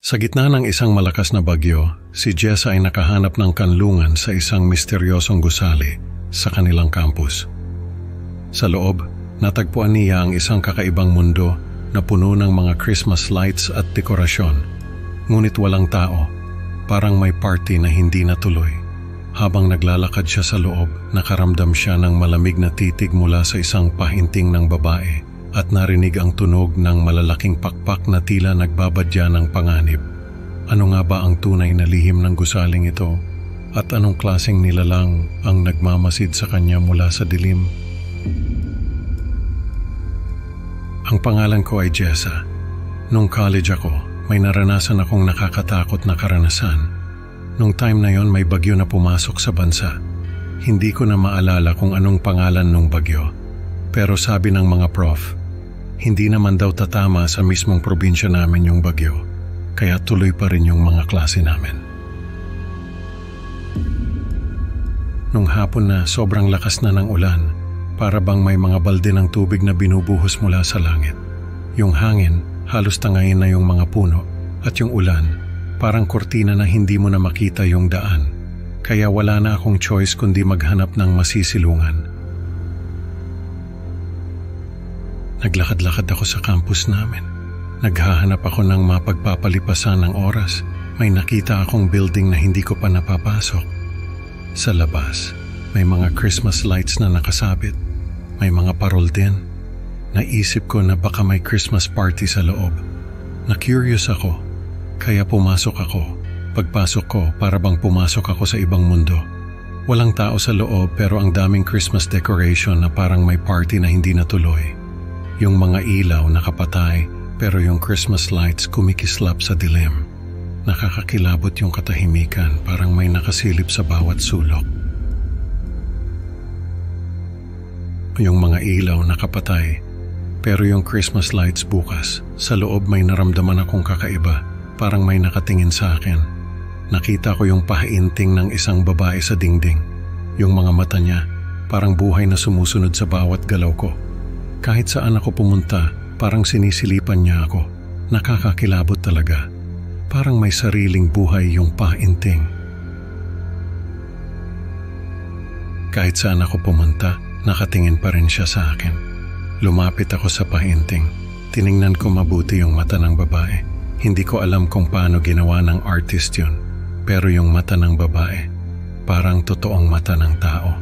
Sa gitna ng isang malakas na bagyo, si Jessa ay nakahanap ng kanlungan sa isang misteryosong gusali sa kanilang campus. Sa loob, natagpuan niya ang isang kakaibang mundo na puno ng mga Christmas lights at dekorasyon. Ngunit walang tao, parang may party na hindi natuloy. Habang naglalakad siya sa loob, nakaramdam siya ng malamig na titig mula sa isang pahinting ng babae at narinig ang tunog ng malalaking pakpak na tila nagbabadya ng panganib. Ano nga ba ang tunay na lihim ng gusaling ito? At anong klaseng nilalang ang nagmamasid sa kanya mula sa dilim? Ang pangalan ko ay Jessa. Nung college ako, may naranasan akong nakakatakot na karanasan. Nung time na yon may bagyo na pumasok sa bansa. Hindi ko na maalala kung anong pangalan nung bagyo. Pero sabi ng mga prof, hindi naman daw tatama sa mismong probinsya namin yung bagyo, kaya tuloy pa rin yung mga klase namin. Nung hapon na sobrang lakas na ng ulan, para bang may mga balde ng tubig na binubuhos mula sa langit. Yung hangin, halos tangayin na yung mga puno, at yung ulan, parang kortina na hindi mo na makita yung daan. Kaya wala na akong choice kundi maghanap ng masisilungan. Naglakad-lakad ako sa campus namin. Naghahanap ako ng mapagpapalipasan ng oras. May nakita akong building na hindi ko pa napapasok. Sa labas, may mga Christmas lights na nakasabit. May mga parol din. Naisip ko na baka may Christmas party sa loob. Na-curious ako, kaya pumasok ako. Pagpasok ko, para bang pumasok ako sa ibang mundo. Walang tao sa loob pero ang daming Christmas decoration na parang may party na hindi natuloy. Yung mga ilaw nakapatay pero yung Christmas lights kumikislap sa dilim. Nakakakilabot yung katahimikan, parang may nakasilip sa bawat sulok. Yung mga ilaw nakapatay pero yung Christmas lights bukas. Sa loob may naramdaman akong kakaiba, parang may nakatingin sa akin. Nakita ko yung pahinting ng isang babae sa dingding. Yung mga mata niya parang buhay na sumusunod sa bawat galaw ko. Kahit saan ako pumunta, parang sinisilipan niya ako. Nakakakilabot talaga. Parang may sariling buhay yung pahinting. Kahit saan ako pumunta, nakatingin pa rin siya sa akin. Lumapit ako sa pahinting. Tiningnan ko mabuti yung mata ng babae. Hindi ko alam kung paano ginawa ng artist yun. Pero yung mata ng babae, parang totoong mata ng tao.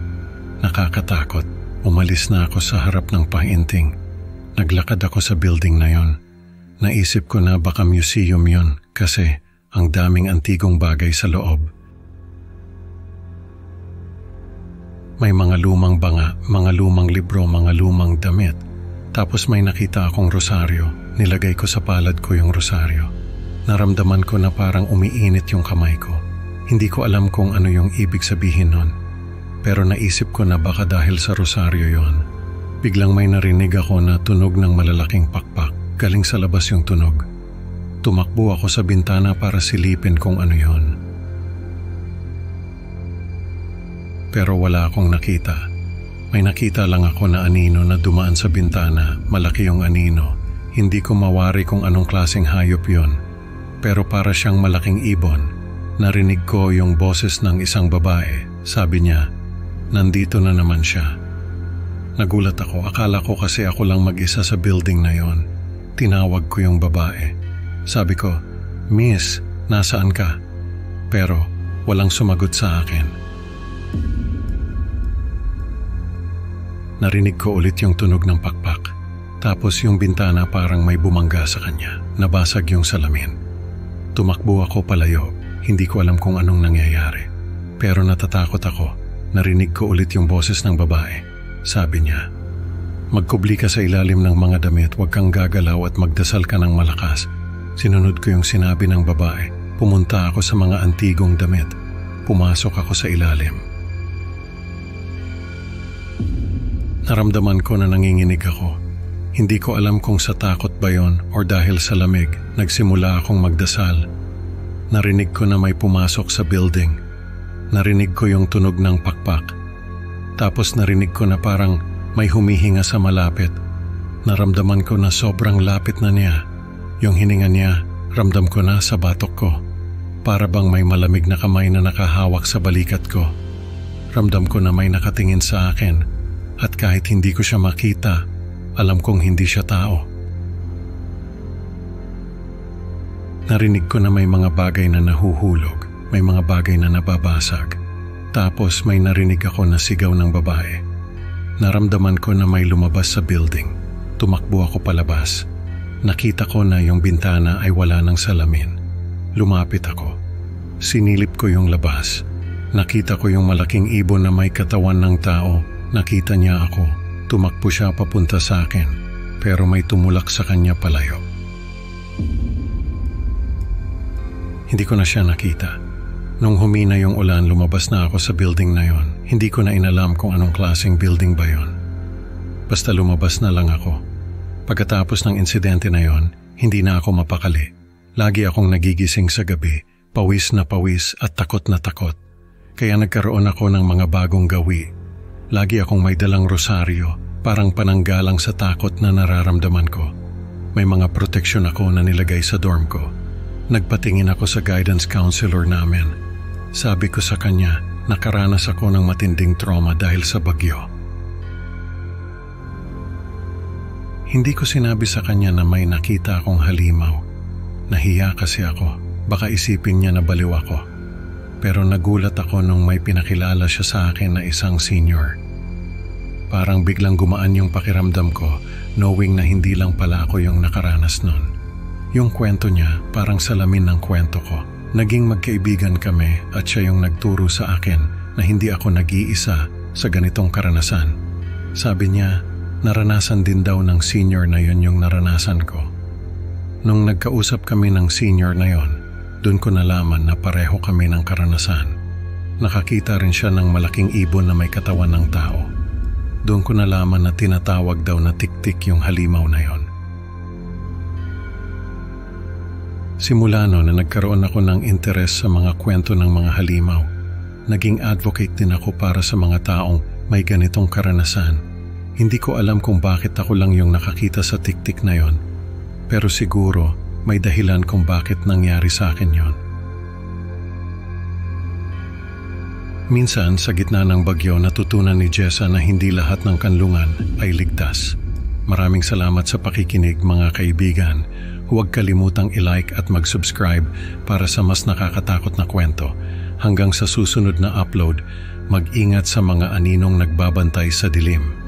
Nakakatakot. Umalis na ako sa harap ng pahinting. Naglakad ako sa building na yon. Naisip ko na baka museum yon kasi ang daming antigong bagay sa loob. May mga lumang banga, mga lumang libro, mga lumang damit. Tapos may nakita akong rosaryo. Nilagay ko sa palad ko yung rosaryo. Naramdaman ko na parang umiinit yung kamay ko. Hindi ko alam kung ano yung ibig sabihin nun. Pero naisip ko na baka dahil sa rosaryo yon. Biglang may narinig ako na tunog ng malalaking pakpak. Galing sa labas yung tunog. Tumakbo ako sa bintana para silipin kung ano yon. Pero wala akong nakita. May nakita lang ako na anino na dumaan sa bintana. Malaki yung anino. Hindi ko mawari kung anong klaseng hayop yon. Pero para siyang malaking ibon. Narinig ko yung boses ng isang babae. Sabi niya, nandito na naman siya. Nagulat ako. Akala ko kasi ako lang mag-isa sa building na yon. Tinawag ko yung babae. Sabi ko, Miss, nasaan ka? Pero walang sumagot sa akin. Narinig ko ulit yung tunog ng pakpak. Tapos yung bintana parang may bumangga sa kanya. Nabasag yung salamin. Tumakbo ako palayo. Hindi ko alam kung anong nangyayari. Pero natatakot ako. Narinig ko ulit yung boses ng babae. Sabi niya, magkubli ka sa ilalim ng mga damit, huwag kang gagalaw at magdasal ka ng malakas. Sinunod ko yung sinabi ng babae. Pumunta ako sa mga antigong damit. Pumasok ako sa ilalim. Naramdaman ko na nanginginig ako. Hindi ko alam kung sa takot ba yon o dahil sa lamig. Nagsimula akong magdasal. Narinig ko na may pumasok sa building. Narinig ko yung tunog ng pakpak. Tapos narinig ko na parang may humihinga sa malapit. Naramdaman ko na sobrang lapit na niya. Yung hininga niya, Ramdam ko na sa batok ko. Para bang may malamig na kamay na nakahawak sa balikat ko. Ramdam ko na may nakatingin sa akin at kahit hindi ko siya makita, alam kong hindi siya tao. Narinig ko na may mga bagay na nahuhulog, may mga bagay na nababasag. Tapos may narinig ako na sigaw ng babae. Naramdaman ko na may lumabas sa building. Tumakbo ako palabas. Nakita ko na yung bintana ay wala ng salamin. Lumapit ako. Sinilip ko yung labas. Nakita ko yung malaking ibon na may katawan ng tao. Nakita niya ako. Tumakbo siya papunta sa akin. Pero may tumulak sa kanya palayo. Hindi ko na siya nakita. Nung humina yung ulan, lumabas na ako sa building na yon. Hindi ko na inalam kung anong klaseng building ba yon. Basta lumabas na lang ako. Pagkatapos ng insidente na yon, hindi na ako mapakali. Lagi akong nagigising sa gabi, pawis na pawis at takot na takot. Kaya nagkaroon ako ng mga bagong gawi. Lagi akong may dalang rosaryo, parang pananggalang sa takot na nararamdaman ko. May mga proteksyon ako na nilagay sa dorm ko. Nagpatingin ako sa guidance counselor namin. Sabi ko sa kanya, nakaranas ako ng matinding trauma dahil sa bagyo. Hindi ko sinabi sa kanya na may nakita akong halimaw. Nahiya kasi ako, baka isipin niya na baliw ako. Pero nagulat ako nung may pinakilala siya sa akin na isang senior. Parang biglang gumaan yung pakiramdam ko, knowing na hindi lang pala ako yung nakaranas nun. Yung kwento niya parang salamin ng kwento ko. Naging magkaibigan kami at siya yung nagturo sa akin na hindi ako nag-iisa sa ganitong karanasan. Sabi niya, naranasan din daw ng senior na yun yung naranasan ko. Nung nagkausap kami ng senior na yon, doon ko nalaman na pareho kami ng karanasan. Nakakita rin siya ng malaking ibon na may katawan ng tao. Doon ko nalaman na tinatawag daw na tiktik yung halimaw na yon. Simula no na nagkaroon ako ng interes sa mga kwento ng mga halimaw. Naging advocate din ako para sa mga taong may ganitong karanasan. Hindi ko alam kung bakit ako lang yung nakakita sa tiktik na yon. Pero siguro may dahilan kung bakit nangyari sa akin yon. Minsan sa gitna ng bagyo natutunan ni Jessa na hindi lahat ng kanlungan ay ligtas. Maraming salamat sa pakikinig mga kaibigan. Huwag kalimutang i-like at mag-subscribe para sa mas nakakatakot na kwento. Hanggang sa susunod na upload, mag-ingat sa mga aninong nagbabantay sa dilim.